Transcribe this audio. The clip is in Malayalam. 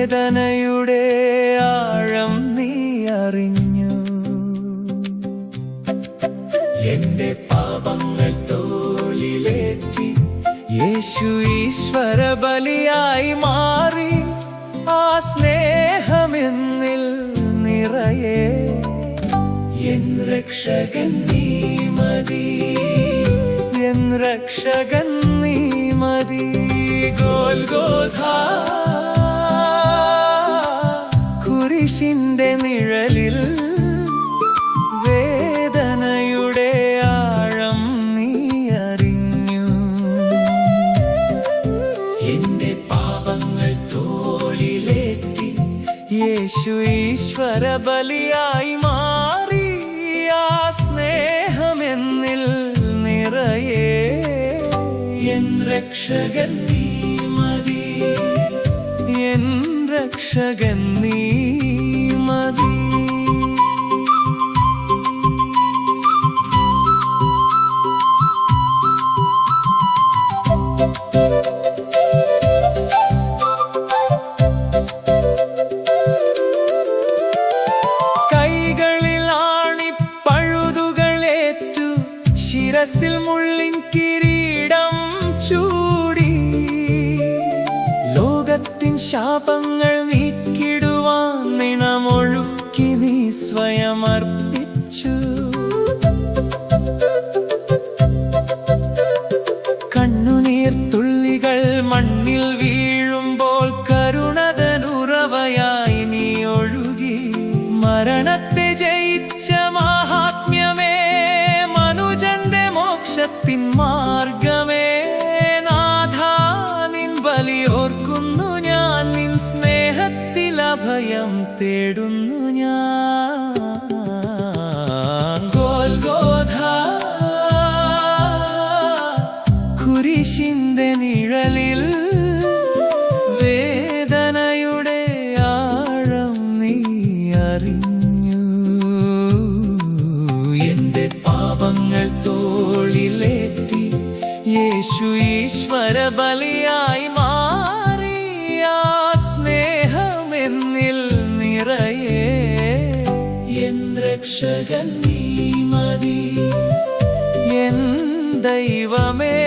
വേദനയുടെ ആഴം നീ അറിഞ്ഞു. എന്റെ പാപങ്ങൾ തോളിലേറ്റി യേശു ഈശ്വര ബലിയായി മാറി. ആ സ്നേഹമെന്നിൽ നിറയെ എൻ രക്ഷകൻ നീ മതി, എൻ രക്ഷകൻ നീ മതി. ഗോൽഗോഥാ കുരിശിന്റെ നിഴലിൽ വേദനയുടെ ആഴം നീ അറിഞ്ഞു. എന്റെ പാപങ്ങൾ തോളിലേറ്റി യേശു ഈശ്വര ബലിയായി മാറി. ആ സ്നേഹമെന്നിൽ നിറയെ എൻ രക്ഷകൻ നീ മതി, എൻ രക്ഷകൻ നീ മതി. കൈകളിൽ ആണിപ്പഴുതുകളേറ്റു, ശിരസിൽ മുള്ളിൻ കിരീടം ചൂടി. ലോകത്തിൻ ശാപങ്ങൾ നീക്കിടുവാൻ നിണമൊഴുക്കി നീ സ്വയം അർപ്പിച്ചു. കണ്ണുനീർ തുള്ളികൾ മണ്ണിൽ വീഴുമ്പോൾ കരുണതനുറവയായി നീ ഒഴുകി. മരണത്തെ ജയിച്ച മഹാത്മ്യമേ, മനുജന്റെ മോക്ഷത്തിൻ മാർഗമേ, നാഥാ നിൻ ബലിയോർക്കുന്നു ഞാൻ, നിൻ സ്നേഹത്തിൽ അഭയം തേടുന്നു ഞാൻ. ഗോൽഗോഥാ കുരിശിന്റെ നിഴലിൽ വേദനയുടെ ആഴം നീ അറിഞ്ഞു. എന്റെ പാപങ്ങൾ തോളിലേറ്റി യേശു ഈശ്വര ബലിയായി മാറി. ആ സ്നേഹമെന്നിൽ നിറയെ എൻ രക്ഷകൻ നീ മതി, എൻ ദൈവമേ.